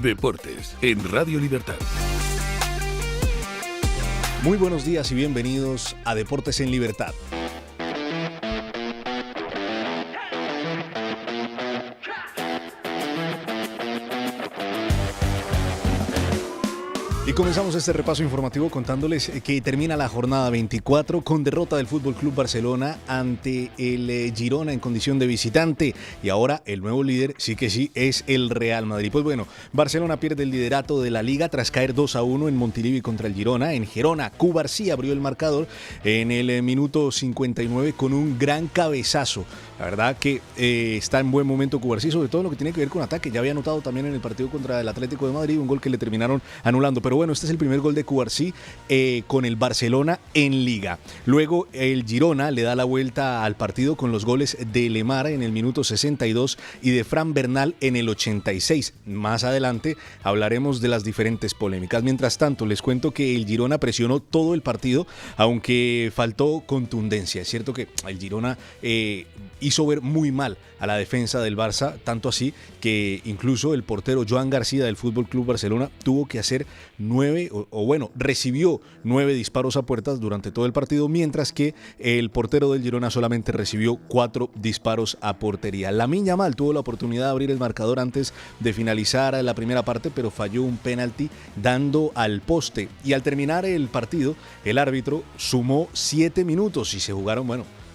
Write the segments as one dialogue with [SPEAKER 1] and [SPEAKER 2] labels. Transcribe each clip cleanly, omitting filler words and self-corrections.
[SPEAKER 1] Deportes en Radio Libertad.
[SPEAKER 2] Muy buenos días y bienvenidos a Deportes en Libertad. Y comenzamos este repaso informativo contándoles que termina la jornada 24 con derrota del Fútbol Club Barcelona ante el Girona en condición de visitante. Y ahora el nuevo líder sí que sí es el Real Madrid. Pues bueno, Barcelona pierde el liderato de la Liga tras caer 2-1 en Montilivi contra el Girona. En Gerona, Cubarsí abrió el marcador en el minuto 59 con un gran cabezazo. La verdad que está en buen momento Cubarsí, sobre todo en lo que tiene que ver con ataque. Ya había anotado también en el partido contra el Atlético de Madrid un gol que le terminaron anulando. Pero bueno, este es el primer gol de Cubarsí con el Barcelona en Liga. Luego el Girona le da la vuelta al partido con los goles de Lemar en el minuto 62 y de Fran Bernal en el 86. Más adelante hablaremos de las diferentes polémicas. Mientras tanto, les cuento que el Girona presionó todo el partido, aunque faltó contundencia. Es cierto que el Girona hizo ver muy mal a la defensa del Barça, tanto así que incluso el portero Joan García del FC Barcelona tuvo que hacer recibió 9 disparos a puertas durante todo el partido, mientras que el portero del Girona solamente recibió 4 disparos a portería. Lamine Yamal tuvo la oportunidad de abrir el marcador antes de finalizar la primera parte, pero falló un penalti dando al poste. Y al terminar el partido, el árbitro sumó 7 minutos y se jugaron,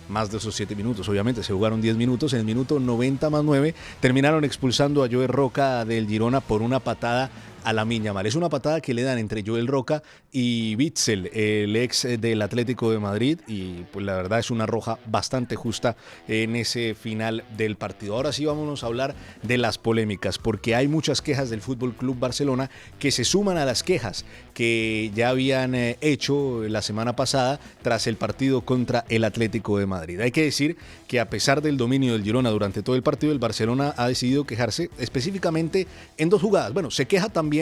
[SPEAKER 2] más de esos 7 minutos, obviamente, se jugaron 10 minutos. En el minuto 90 más 9 terminaron expulsando a Joel Roca del Girona por una patada a Lamine Yamal. Es una patada que le dan entre Joel Roca y Witsel, el ex del Atlético de Madrid, y pues la verdad es una roja bastante justa en ese final del partido. Ahora sí vámonos a hablar de las polémicas, porque hay muchas quejas del Fútbol Club Barcelona que se suman a las quejas que ya habían hecho la semana pasada tras el partido contra el Atlético de Madrid. Hay que decir que a pesar del dominio del Girona durante todo el partido, el Barcelona ha decidido quejarse específicamente en 2 jugadas. Bueno, se queja también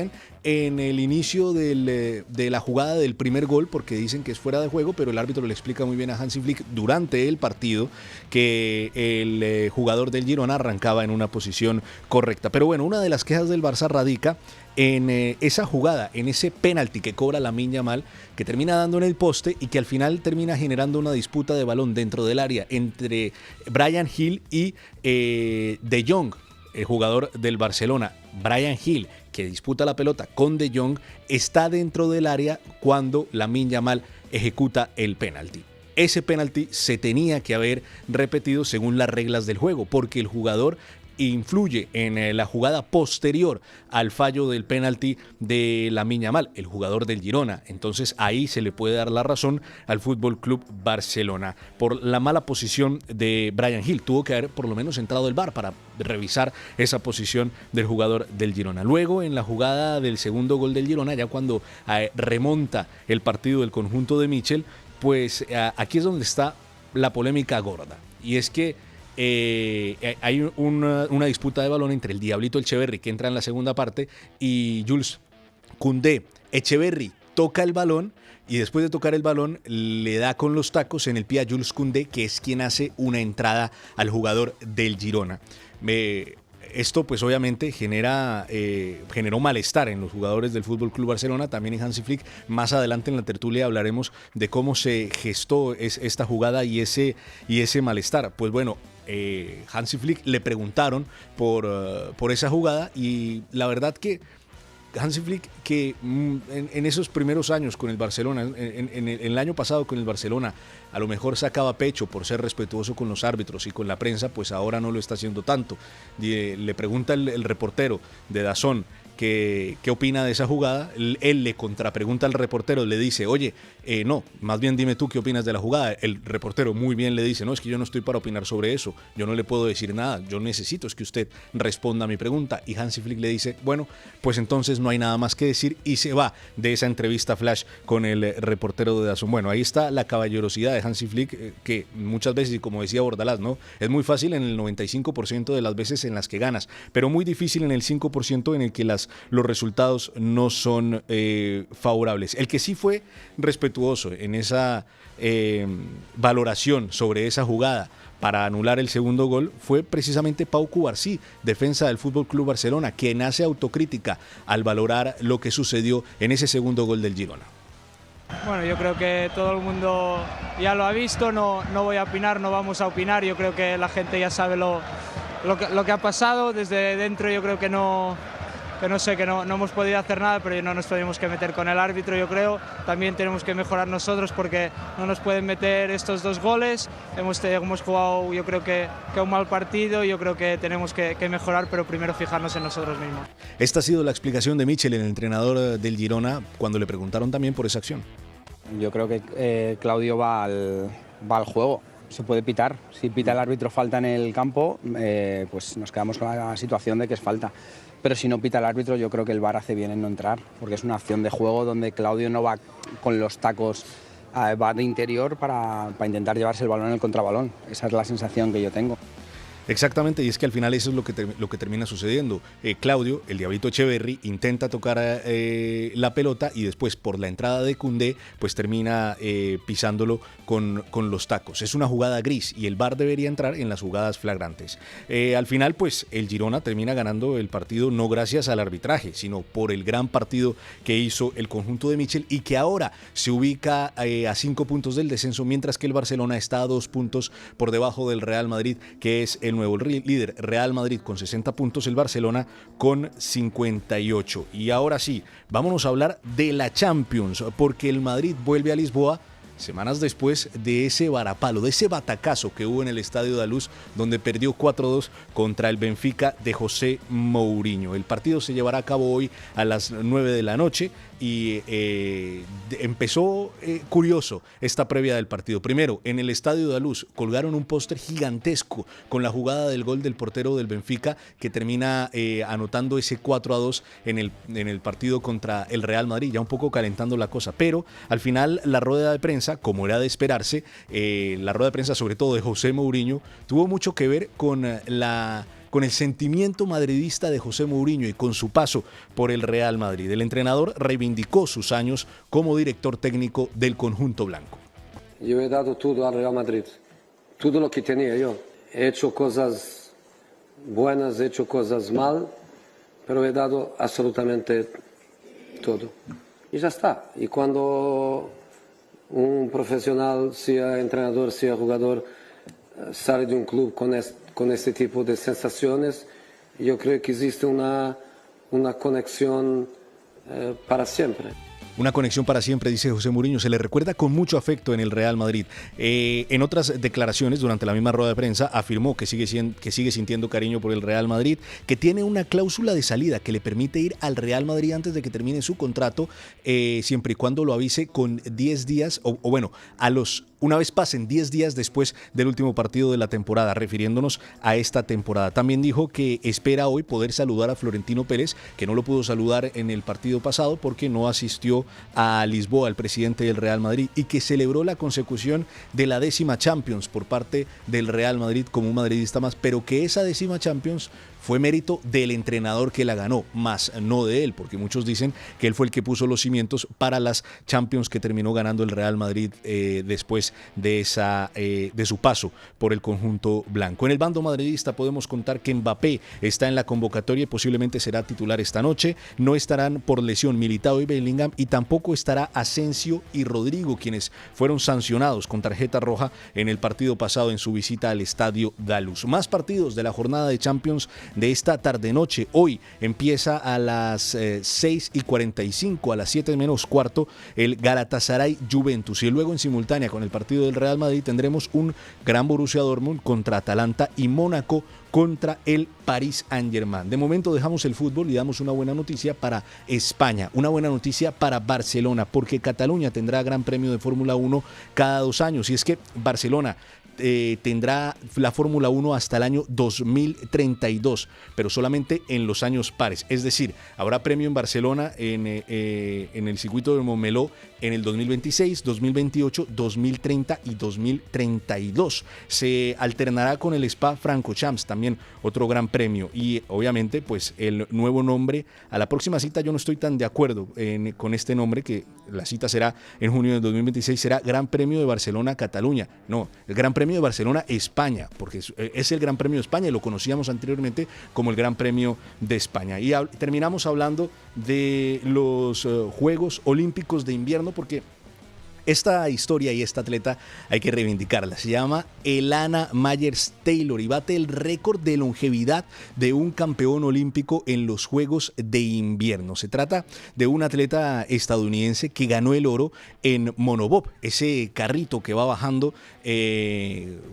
[SPEAKER 2] en el inicio de la jugada del primer gol, porque dicen que es fuera de juego, pero el árbitro le explica muy bien a Hansi Flick durante el partido que el jugador del Girona arrancaba en una posición correcta. Pero bueno, una de las quejas del Barça radica en esa jugada, en ese penalti que cobra Lamine Yamal, que termina dando en el poste y que al final termina generando una disputa de balón dentro del área entre Bryan Gil y De Jong, el jugador del Barcelona. Bryan Gil, que disputa la pelota con De Jong, está dentro del área cuando Lamine Yamal ejecuta el penalti. Ese penalti se tenía que haber repetido según las reglas del juego, porque el jugador influye en la jugada posterior al fallo del penalti de Lamine Yamal, el jugador del Girona. Entonces ahí se le puede dar la razón al Fútbol Club Barcelona por la mala posición de Bryan Gil. Tuvo que haber por lo menos entrado el VAR para revisar esa posición del jugador del Girona. Luego, en la jugada del segundo gol del Girona, ya cuando remonta el partido del conjunto de Michel, pues aquí es donde está la polémica gorda. Y es que hay una disputa de balón entre el Diablito Echeverri, que entra en la segunda parte, y Jules Koundé. Echeverri toca el balón y después de tocar el balón le da con los tacos en el pie a Jules Koundé, que es quien hace una entrada al jugador del Girona. Esto pues obviamente generó malestar en los jugadores del FC Barcelona, también en Hansi Flick. Más adelante en la tertulia hablaremos de cómo se gestó esta jugada y ese malestar. Pues bueno, Hansi Flick le preguntaron por esa jugada y la verdad que Hansi Flick, que en esos primeros años con el Barcelona, en el año pasado con el Barcelona, a lo mejor sacaba pecho por ser respetuoso con los árbitros y con la prensa, pues ahora no lo está haciendo tanto. Le pregunta el reportero de DAZN qué opina de esa jugada. Él le contrapregunta al reportero, le dice, oye, no, más bien dime tú qué opinas de la jugada. El reportero muy bien le dice, no, es que yo no estoy para opinar sobre eso, yo no le puedo decir nada, yo necesito es que usted responda a mi pregunta. Y Hansi Flick le dice, bueno, pues entonces no hay nada más que decir, y se va de esa entrevista flash con el reportero de DAZN. Bueno, ahí está la caballerosidad de Hansi Flick, que muchas veces, y como decía Bordalás, ¿no? Es muy fácil en el 95% de las veces en las que ganas, pero muy difícil en el 5% en el que las los resultados no son favorables. El que sí fue respetuoso en esa valoración sobre esa jugada para anular el segundo gol fue precisamente Pau Cubarsí, defensa del Fútbol Club Barcelona, quien hace autocrítica al valorar lo que sucedió en ese segundo gol del Girona.
[SPEAKER 3] Bueno, yo creo que todo el mundo ya lo ha visto, no voy a opinar, no vamos a opinar, yo creo que la gente ya sabe lo que ha pasado, desde dentro yo creo que no hemos podido hacer nada, pero no nos tenemos que meter con el árbitro, yo creo. También tenemos que mejorar nosotros porque no nos pueden meter estos 2 goles. Hemos jugado, yo creo que un mal partido, yo creo que tenemos que mejorar, pero primero fijarnos en nosotros mismos.
[SPEAKER 2] Esta ha sido la explicación de Michel, el entrenador del Girona, cuando le preguntaron también por esa acción.
[SPEAKER 4] Yo creo que Claudio va al juego. Se puede pitar. Si pita el árbitro falta en el campo, pues nos quedamos con la situación de que es falta. Pero si no pita el árbitro, yo creo que el VAR hace bien en no entrar, porque es una acción de juego donde Claudio no va con los tacos, va de interior para intentar llevarse el balón en el contrabalón. Esa es la sensación que yo tengo.
[SPEAKER 2] Exactamente, y es que al final eso es lo que termina sucediendo. Claudio, el Diablito Echeverri, intenta tocar la pelota y después por la entrada de Koundé, pues termina pisándolo con los tacos. Es una jugada gris y el VAR debería entrar en las jugadas flagrantes. Al final, pues el Girona termina ganando el partido no gracias al arbitraje, sino por el gran partido que hizo el conjunto de Michel y que ahora se ubica a 5 puntos del descenso, mientras que el Barcelona está a 2 puntos por debajo del Real Madrid, que es el nuevo líder. Real Madrid con 60 puntos, el Barcelona con 58. Y ahora sí, vámonos a hablar de la Champions, porque el Madrid vuelve a Lisboa semanas después de ese varapalo, de ese batacazo que hubo en el Estadio da Luz, donde perdió 4-2 contra el Benfica de José Mourinho. El partido se llevará a cabo hoy a las 9 de la noche y empezó curioso esta previa del partido. Primero, en el Estadio da Luz colgaron un póster gigantesco con la jugada del gol del portero del Benfica, que termina anotando ese 4-2 en el partido contra el Real Madrid, ya un poco calentando la cosa, pero al final la rueda de prensa, como era de esperarse, la rueda de prensa sobre todo de José Mourinho, tuvo mucho que ver con el sentimiento madridista de José Mourinho y con su paso por el Real Madrid. El entrenador reivindicó sus años como director técnico del conjunto blanco.
[SPEAKER 5] Yo he dado todo al Real Madrid, todo lo que tenía yo. He hecho cosas buenas, he hecho cosas mal, pero he dado absolutamente todo. Y ya está. Y cuando un profesional, sea entrenador, sea jugador, sale de un club con este tipo de sensaciones, yo creo que existe una conexión para siempre.
[SPEAKER 2] Una conexión para siempre, dice José Mourinho. Se le recuerda con mucho afecto en el Real Madrid. En otras declaraciones, durante la misma rueda de prensa, afirmó que sigue sintiendo cariño por el Real Madrid, que tiene una cláusula de salida que le permite ir al Real Madrid antes de que termine su contrato, siempre y cuando lo avise con 10 días, o bueno, una vez pasen 10 días después del último partido de la temporada, refiriéndonos a esta temporada. También dijo que espera hoy poder saludar a Florentino Pérez, que no lo pudo saludar en el partido pasado porque no asistió a Lisboa, el presidente del Real Madrid, y que celebró la consecución de la 10ª Champions por parte del Real Madrid como un madridista más, pero que esa 10ª Champions fue mérito del entrenador que la ganó, más no de él, porque muchos dicen que él fue el que puso los cimientos para las Champions que terminó ganando el Real Madrid después de su paso por el conjunto blanco. En el bando madridista podemos contar que Mbappé está en la convocatoria y posiblemente será titular esta noche. No estarán por lesión Militao y Bellingham, y tampoco estará Asensio y Rodrigo, quienes fueron sancionados con tarjeta roja en el partido pasado en su visita al Estadio da Luz. Más partidos de la jornada de Champions de esta tarde-noche. Hoy empieza a las 6:45, a las 7 menos cuarto, el Galatasaray Juventus, y luego en simultánea con el partido del Real Madrid tendremos un gran Borussia Dortmund contra Atalanta y Mónaco contra el Paris Saint-Germain. De momento dejamos el fútbol y damos una buena noticia para España, una buena noticia para Barcelona, porque Cataluña tendrá Gran Premio de Fórmula 1 cada 2 años, y es que Barcelona tendrá la Fórmula 1 hasta el año 2032, pero solamente en los años pares. Es decir, habrá premio en Barcelona en el circuito de Montmeló en el 2026, 2028, 2030 y 2032. Se alternará con el Spa-Francorchamps, también otro gran premio. Y obviamente, pues el nuevo nombre a la próxima cita, yo no estoy tan de acuerdo con este nombre, que la cita será en junio del 2026, será Gran Premio de Barcelona-Cataluña. No, el Gran Premio de Barcelona-España, porque es el Gran Premio de España y lo conocíamos anteriormente como el Gran Premio de España. Y terminamos hablando de los Juegos Olímpicos de Invierno, porque esta historia y esta atleta hay que reivindicarla. Se llama Elana Myers-Taylor y bate el récord de longevidad de un campeón olímpico en los Juegos de Invierno. Se trata de una atleta estadounidense que ganó el oro en monobob, ese carrito que va bajando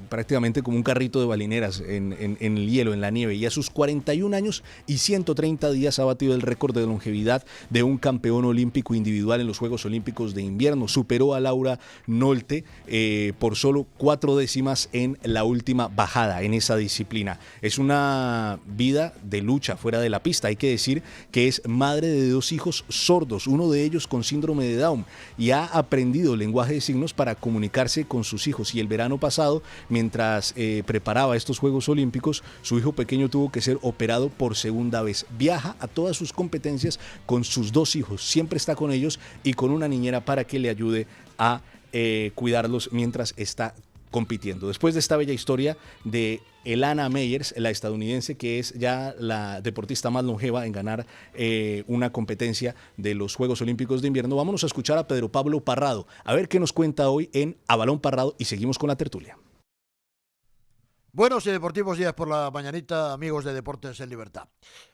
[SPEAKER 2] prácticamente como un carrito de balineras en el hielo, en la nieve. Y a sus 41 años y 130 días ha batido el récord de longevidad de un campeón olímpico individual en los Juegos Olímpicos de Invierno. Superó a Laura Nolte por solo 4 décimas en la última bajada en esa disciplina. Es una vida de lucha fuera de la pista. Hay que decir que es madre de 2 hijos sordos, uno de ellos con síndrome de Down, y ha aprendido lenguaje de signos para comunicarse con sus hijos. Y el verano pasado, mientras preparaba estos Juegos Olímpicos, su hijo pequeño tuvo que ser operado por segunda vez. Viaja a todas sus competencias con sus 2 hijos, siempre está con ellos y con una niñera para que le ayude a cuidarlos mientras está compitiendo. Después de esta bella historia de Elana Myers, la estadounidense, que es ya la deportista más longeva en ganar una competencia de los Juegos Olímpicos de Invierno, vámonos a escuchar a Pedro Pablo Parrado, a ver qué nos cuenta hoy en A Balón Parrado, y seguimos con la tertulia.
[SPEAKER 6] Buenos y deportivos días por la mañanita, amigos de Deportes en Libertad.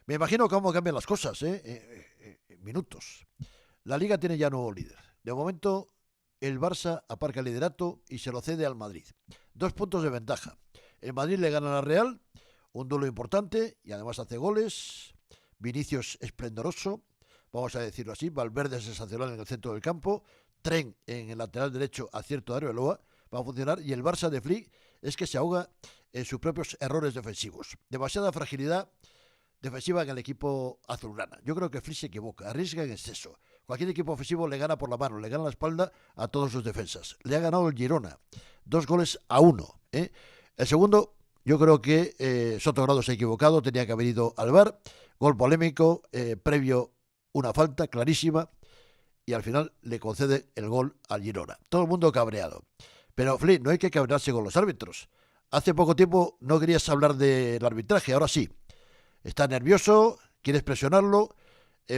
[SPEAKER 6] Me imagino cómo cambian las cosas, minutos. La Liga tiene ya nuevo líder. De momento, el Barça aparca el liderato y se lo cede al Madrid. 2 puntos de ventaja. El Madrid le gana a la Real, un duelo importante, y además hace goles. Vinicius esplendoroso, vamos a decirlo así. Valverde sensacional en el centro del campo. Tren en el lateral derecho, acierto de Arbeloa, va a funcionar. Y el Barça de Flick es que se ahoga en sus propios errores defensivos. Demasiada fragilidad defensiva en el equipo azulgrana. Yo creo que Flick se equivoca, arriesga en exceso. Cualquier equipo ofensivo le gana por la mano, le gana la espalda a todos sus defensas. Le ha ganado el Girona, 2-1. El segundo, yo creo que Sotogrado se ha equivocado, tenía que haber ido al VAR. Gol polémico, previo una falta clarísima, y al final le concede el gol al Girona. Todo el mundo cabreado. Pero, Flick, no hay que cabrearse con los árbitros. Hace poco tiempo no querías hablar del arbitraje, ahora sí. Estás nervioso, quieres presionarlo,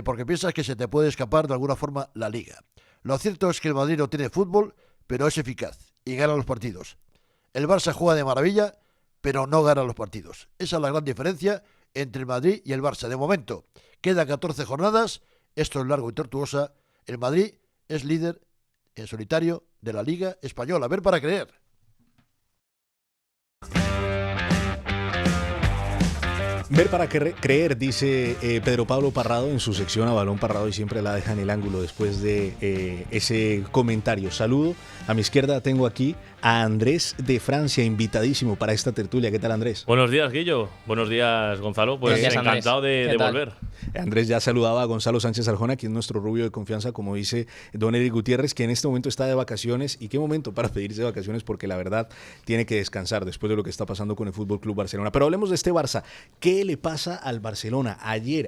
[SPEAKER 6] porque piensas que se te puede escapar de alguna forma la Liga. Lo cierto es que el Madrid no tiene fútbol, pero es eficaz y gana los partidos. El Barça juega de maravilla, pero no gana los partidos. Esa es la gran diferencia entre el Madrid y el Barça. De momento, quedan 14 jornadas, esto es largo y tortuosa. El Madrid es líder en solitario de la Liga Española. A ver para creer.
[SPEAKER 2] Ver para creer, dice Pedro Pablo Parrado en su sección A Balón Parrado, y siempre la deja en el ángulo después de ese comentario. Saludo. A mi izquierda tengo aquí a Andrés de Francia, invitadísimo para esta tertulia. ¿Qué tal, Andrés?
[SPEAKER 7] Buenos días, Guillo. Buenos días, Gonzalo. Pues
[SPEAKER 8] días,
[SPEAKER 7] encantado de volver.
[SPEAKER 2] Andrés ya saludaba a Gonzalo Sánchez Arjona, quien es nuestro rubio de confianza, como dice don Eric Gutiérrez, que en este momento está de vacaciones. ¿Y qué momento para pedirse vacaciones? Porque la verdad tiene que descansar después de lo que está pasando con el Fútbol Club Barcelona. Pero hablemos de este Barça. ¿Qué le pasa al Barcelona?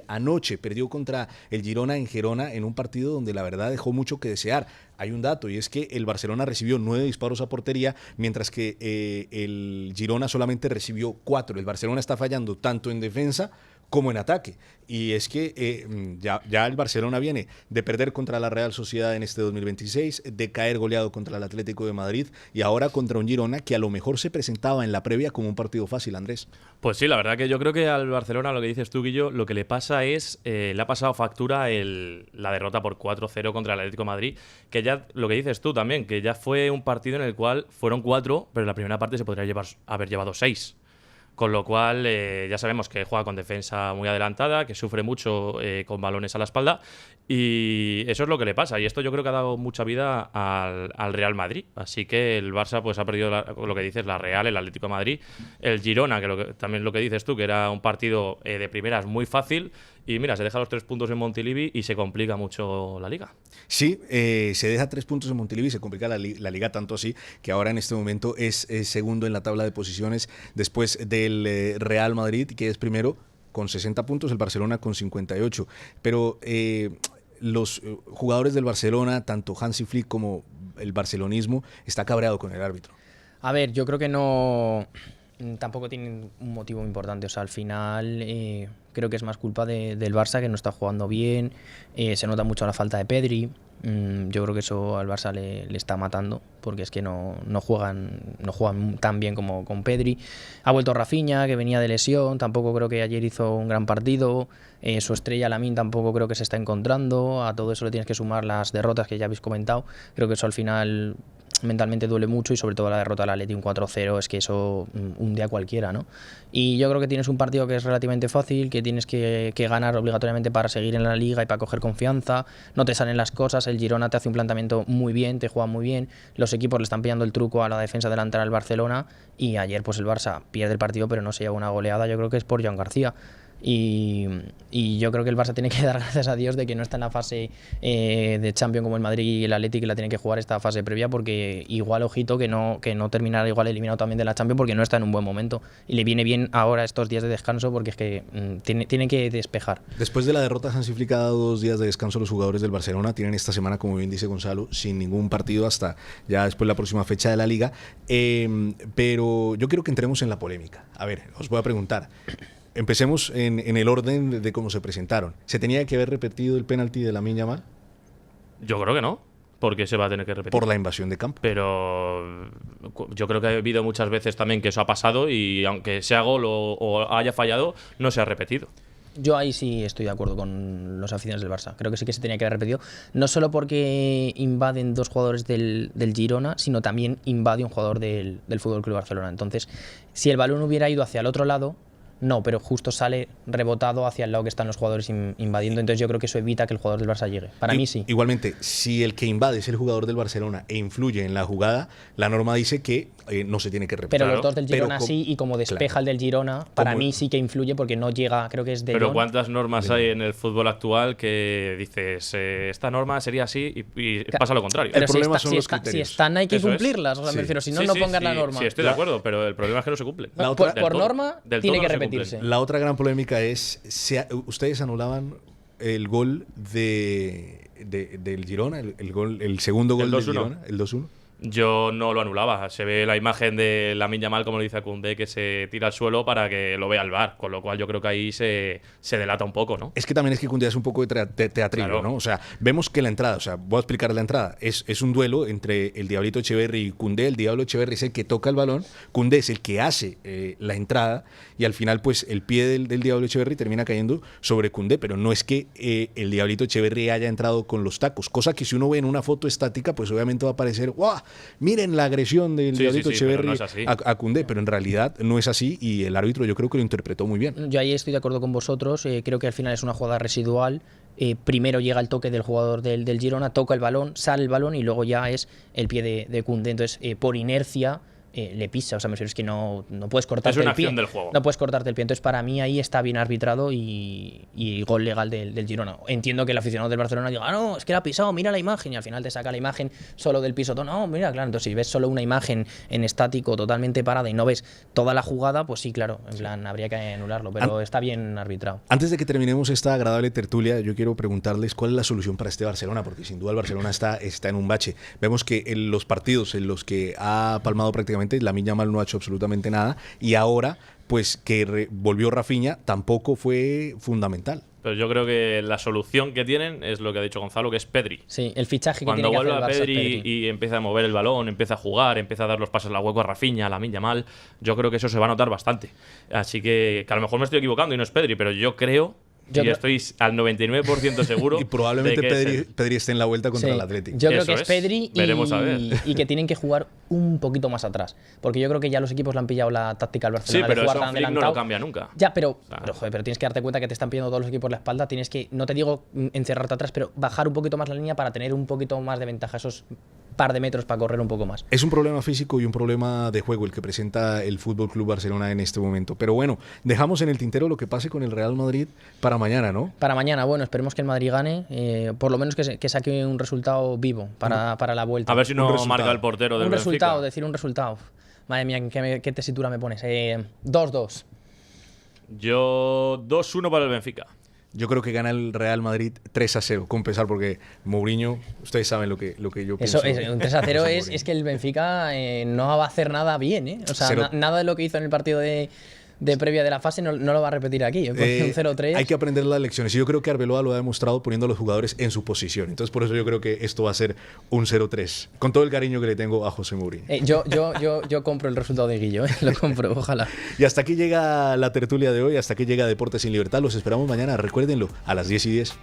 [SPEAKER 2] Anoche perdió contra el Girona en Gerona en un partido donde la verdad dejó mucho que desear. Hay un dato, y es que el Barcelona recibió 9 disparos a portería, mientras que el Girona solamente recibió 4. El Barcelona está fallando tanto en defensa como en ataque. Y es que ya el Barcelona viene de perder contra la Real Sociedad en este 2026, de caer goleado contra el Atlético de Madrid, y ahora contra un Girona que a lo mejor se presentaba en la previa como un partido fácil, Andrés.
[SPEAKER 7] Pues sí, la verdad que yo creo que al Barcelona, lo que dices tú, Guillo, lo que le pasa es, le ha pasado factura la derrota por 4-0 contra el Atlético de Madrid, que ya, lo que dices tú también, que ya fue un partido en el cual fueron 4, pero en la primera parte se podría haber llevado 6. Con lo cual, ya sabemos que juega con defensa muy adelantada, que sufre mucho con balones a la espalda, y eso es lo que le pasa. Y esto yo creo que ha dado mucha vida al Real Madrid. Así que el Barça pues ha perdido lo que dices, la Real, el Atlético de Madrid, el Girona, que también lo que dices tú, que era un partido de primeras muy fácil. Y mira, se deja los 3 puntos en Montilivi y se complica mucho la Liga.
[SPEAKER 2] Sí, se deja 3 puntos en Montilivi y se complica la Liga tanto así que ahora en este momento es segundo en la tabla de posiciones después del Real Madrid, que es primero con 60 puntos, el Barcelona con 58. Pero los jugadores del Barcelona, tanto Hansi Flick como el barcelonismo, está cabreado con el árbitro.
[SPEAKER 8] A ver, yo creo que no... Tampoco tienen un motivo importante, o sea, al final creo que es más culpa del Barça, que no está jugando bien, se nota mucho la falta de Pedri, yo creo que eso al Barça le está matando, porque es que no juegan tan bien como con Pedri. Ha vuelto Rafinha, que venía de lesión, tampoco creo que ayer hizo un gran partido, su estrella Lamine tampoco creo que se está encontrando, a todo eso le tienes que sumar las derrotas que ya habéis comentado, creo que eso al final mentalmente duele mucho, y sobre todo la derrota al Atleti, un 4-0, es que eso un día cualquiera, ¿no? Y yo creo que tienes un partido que es relativamente fácil, que tienes que ganar obligatoriamente para seguir en la Liga y para coger confianza, no te salen las cosas, el Girona te hace un planteamiento muy bien, te juega muy bien, los equipos le están pillando el truco a la defensa delantera del Barcelona, y ayer pues el Barça pierde el partido pero no se lleva una goleada, yo creo que es por Joan García. Y yo creo que el Barça tiene que dar gracias a Dios de que no está en la fase de Champions como el Madrid y el Atleti, que la tienen que jugar esta fase previa, porque igual, ojito, que no terminará igual eliminado también de la Champions, porque no está en un buen momento y le viene bien ahora estos días de descanso, porque es que tiene que despejar.
[SPEAKER 2] Después de la derrota, Hansi Flick ha dado 2 días de descanso a los jugadores del Barcelona. Tienen esta semana, como bien dice Gonzalo, sin ningún partido hasta ya después la próxima fecha de la Liga, pero yo quiero que entremos en la polémica. A ver, os voy a preguntar. Empecemos en el orden de cómo se presentaron. ¿Se tenía que haber repetido el penalti de Lamine Yamal?
[SPEAKER 7] Yo creo que no, porque se va a tener que repetir.
[SPEAKER 2] Por la invasión de campo.
[SPEAKER 7] Pero yo creo que ha habido muchas veces también que eso ha pasado, y aunque sea gol o haya fallado, no se ha repetido.
[SPEAKER 8] Yo ahí sí estoy de acuerdo con los aficionados del Barça. Creo que sí que se tenía que haber repetido. No solo porque invaden 2 jugadores del Girona, sino también invade un jugador del Fútbol Club Barcelona. Entonces, si el balón hubiera ido hacia el otro lado, no, pero justo sale rebotado hacia el lado que están los jugadores invadiendo. Entonces yo creo que eso evita que el jugador del Barça llegue. Para mí sí.
[SPEAKER 2] Igualmente, si el que invade es el jugador del Barcelona e influye en la jugada, la norma dice que no se tiene que repetir.
[SPEAKER 8] Pero los dos del Girona sí, y como despeja el del Girona, para mí sí que influye, porque no llega, creo que es de...
[SPEAKER 7] Pero ¿cuántas normas hay en el fútbol actual que dices, esta norma sería así y pasa lo contrario?
[SPEAKER 8] Pero
[SPEAKER 2] el problema son los criterios.
[SPEAKER 8] Si están hay que cumplirlas, o sea, me refiero, si no, no pongas la norma.
[SPEAKER 7] Sí, estoy de acuerdo, pero el problema es que no se cumple.
[SPEAKER 8] Por norma, tiene que repetirse.
[SPEAKER 2] La otra gran polémica es, ustedes anulaban el gol del Girona, el segundo gol del Girona, el 2-1.
[SPEAKER 7] Yo no lo anulaba. Se ve la imagen de Lamine Yamal, como lo dice Koundé, que se tira al suelo para que lo vea el VAR, con lo cual yo creo que ahí se delata un poco, ¿no?
[SPEAKER 2] Es que también es que Koundé es un poco de teatrillo, claro, ¿no? O sea, vemos que la entrada, o sea, voy a explicar la entrada, es un duelo entre el Diablito Echeverri y Koundé. El Diablo Echeverri es el que toca el balón, Koundé es el que hace la entrada, y al final pues el pie del Diablo Echeverri termina cayendo sobre Koundé, pero no es que el Diablito Echeverri haya entrado con los tacos, cosa que si uno ve en una foto estática pues obviamente va a parecer ¡guau! Miren la agresión del Diablito Echeverri a Koundé, pero en realidad no es así, y el árbitro yo creo que lo interpretó muy bien.
[SPEAKER 8] Yo ahí estoy de acuerdo con vosotros, creo que al final es una jugada residual. Primero llega el toque del jugador del Girona, toca el balón, sale el balón y luego ya es el pie de Koundé. Entonces, por inercia, le pisa, o sea, me refiero, es que no puedes cortarte el pie.
[SPEAKER 7] Del juego.
[SPEAKER 8] No puedes cortarte el pie. Entonces, para mí ahí está bien arbitrado y gol legal del Girona. Entiendo que el aficionado del Barcelona diga, no, es que la ha pisado, mira la imagen, y al final te saca la imagen solo del pisotón. No, mira, claro, entonces si ves solo una imagen en estático totalmente parada y no ves toda la jugada, pues sí, claro, en plan, habría que anularlo, pero está bien arbitrado.
[SPEAKER 2] Antes de que terminemos esta agradable tertulia, yo quiero preguntarles cuál es la solución para este Barcelona, porque sin duda el Barcelona está en un bache. Vemos que en los partidos en los que ha palmado prácticamente, Lamine Yamal no ha hecho absolutamente nada, y ahora pues que volvió Rafinha tampoco fue fundamental.
[SPEAKER 7] Pero yo creo que la solución que tienen es lo que ha dicho Gonzalo, que es Pedri.
[SPEAKER 8] Sí, el fichaje que
[SPEAKER 7] cuando
[SPEAKER 8] tiene que
[SPEAKER 7] vuelva
[SPEAKER 8] hacer el Barça
[SPEAKER 7] Pedri y empieza a mover el balón, empieza a jugar, empieza a dar los pasos al hueco a Rafinha, a Lamine Yamal, yo creo que eso se va a notar bastante. Así que a lo mejor me estoy equivocando y no es Pedri, pero yo creo estoy al 99% seguro
[SPEAKER 2] y probablemente
[SPEAKER 7] de que
[SPEAKER 2] Pedri esté en la vuelta contra el Atlético.
[SPEAKER 8] Yo creo
[SPEAKER 7] Eso
[SPEAKER 8] que es Pedri
[SPEAKER 7] Veremos a ver.
[SPEAKER 8] y que tienen que jugar un poquito más atrás. Porque yo creo que ya los equipos le han pillado la táctica al Barcelona
[SPEAKER 7] Sí, pero
[SPEAKER 8] de jugar
[SPEAKER 7] eso
[SPEAKER 8] tan
[SPEAKER 7] Flick no
[SPEAKER 8] adelantado.
[SPEAKER 7] lo cambia nunca.
[SPEAKER 8] Ya, pero tienes que darte cuenta que te están pillando todos los equipos la espalda. Tienes que, no te digo encerrarte atrás, pero bajar un poquito más la línea para tener un poquito más de ventaja, esos par de metros para correr un poco más.
[SPEAKER 2] Es un problema físico y un problema de juego el que presenta el Fútbol Club Barcelona en este momento. Pero bueno, dejamos en el tintero lo que pase con el Real Madrid para mañana, ¿no?
[SPEAKER 8] Para mañana, bueno, esperemos que el Madrid gane, por lo menos que saque un resultado vivo para la vuelta.
[SPEAKER 7] A ver si no marca el portero del Benfica.
[SPEAKER 8] Un resultado. Madre mía, ¿qué tesitura me pones? 2-2.
[SPEAKER 7] Yo 2-1 para el Benfica.
[SPEAKER 2] Yo creo que gana el Real Madrid 3-0, con pesar, porque Mourinho, ustedes saben lo que yo pienso.
[SPEAKER 8] Eso, un 3-0 es que el Benfica no va a hacer nada bien, ¿eh? O sea, nada de lo que hizo en el partido de previa de la fase no lo va a repetir aquí. Un 0-3.
[SPEAKER 2] Hay que aprender las lecciones. Y yo creo que Arbeloa lo ha demostrado poniendo a los jugadores en su posición. Entonces, por eso yo creo que esto va a ser un 0-3. Con todo el cariño que le tengo a José Mourinho.
[SPEAKER 8] Yo compro el resultado de Guillo, lo compro, ojalá.
[SPEAKER 2] Y hasta aquí llega la tertulia de hoy, hasta aquí llega Deportes sin Libertad. Los esperamos mañana, recuérdenlo, a las 10:10.